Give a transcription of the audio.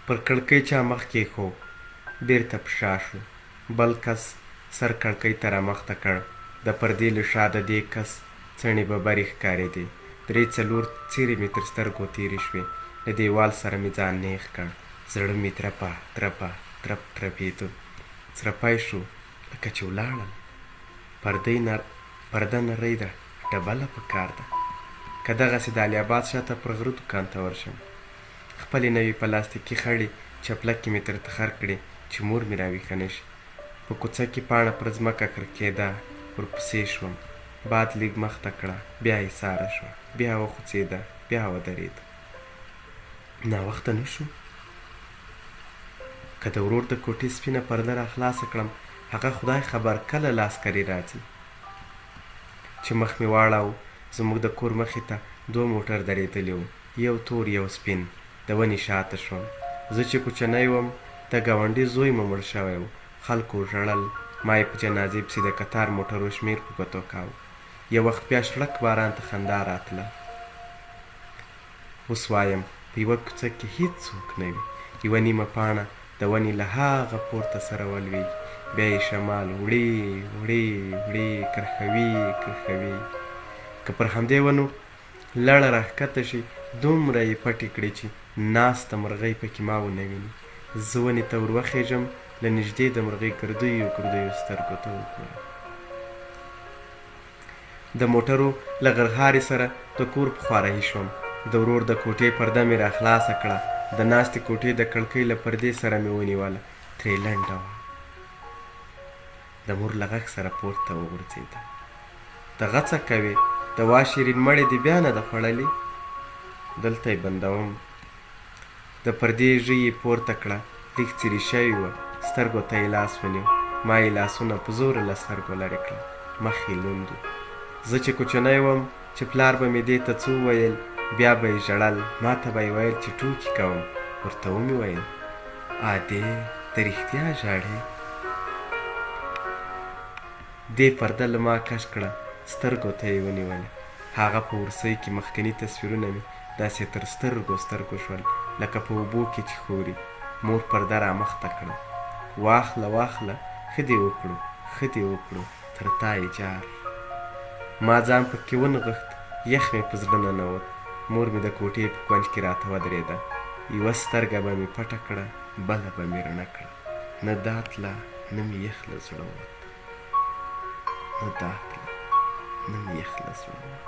پر کړکۍ چا مخ کېښود، بېرته په شا شو. بل کس سر کړکۍ ته رامخته کړ. د پردې له شا د دې کس څڼې ببرې ښکارېدې. 3-4 څېرې مې تر سترګو تېرې شوې. له دیوال سره مې ځان نیغ کړ. زړه مې ترپ ترپېده. څرپی شو لکه چې ولاړل. پرده نرۍ ده، ډبله په کار ده. که دغسې د علي آباد شاته پر غره دوکان ته ورشم. خپلې نوې پلاستیکي خړې چپلکې مې ترته خر کړې چې مور مې راویښه نه شي. په کوڅه کې پاڼه پر ځمکه کرکېده. ورپسې شوم. باد لږ مخته کړه، بیا یې ساره شوه، بیا وخوځېده، بیا ودرېده. ناوخته نه شو؟ که د ورور د کوټې سپینه پرده را خلاصه کړم، هغه خدای خبر کله لاسکري راځي. چې مخ مې واړاوه، زموږ د کور مخې ته 2 موټر درېدلي وو، یو تور یو سپین. د ونې شاته شوم. زه چې کوچنی وم، د ګاونډي زوی مو مړ شوی و. خلکو ژړل. ما یې په جنازې پسې د قطار موټرو شمېر په ګوتو کاوه. یو وخت بیا شړک باران ته خندا راتله. اوس وایم په یوه کوڅه کې هېڅوک نه وي. یوه نیمه پاڼه د ونې له هاغه پورته سره ولوېږي، بیا یې شمال وړې وړې کرښوي. که پر همدې ونو لړه راښکته شي، دومره یې پټې کړې چې ناسته مرغۍ پکې ما ونه ویني. زه ونې ته ور وخېژم، له نږدې د مرغۍ ګردیو سترګو ته وګورم. د موټرو له غرغارې سره د کور په خوا رهي شوم. د ورور د کوټې پرده مې را خلاصه کړه. د ناستې کوټې د کړکۍ له پردې سره مې ونیوله. ترې لنډه وه. د مور له غږ سره پورته وغورځېده. ته غڅه کوې؟ د وا شیرین مړې دې بیا نه ده خوړلې؟ دلته یې بندوم. د پردې ژۍ یې پورته کړه. لږ څیرې شوې وه. سترګو ته یې لاس ونیو. ما یې لاسونه په زوره له سترګو لرې کړل. مخ یې لوند و. زه چې کوچنی وم، چې پلار به مې دې ته څه وویل، بیا به یې ژړل. ما ته به یې ویل چې ټوکې کوم. ورته ومې ویل ادې ته رښتیا ژاړې؟ دې پرده له ما کش کړه. سترګو ته یې ونیولې. هغه په ورسۍ کې مخکني تصویرونه مې داسې تر سترګو شول لکه په اوبو کې چې ښوري. مور پرده را مخته کړه. واخله ښه دې وکړو تر تا یې جار. ما ځان پکې ونغښت. یخ مې په زړه ننوت. مور مې د کوټې په کونج کې راته ودرېده. یوه سترګه به مې پټه کړه، بله به مې رڼه کړه. نه دا تله، نه مې یخ له زړه ووت.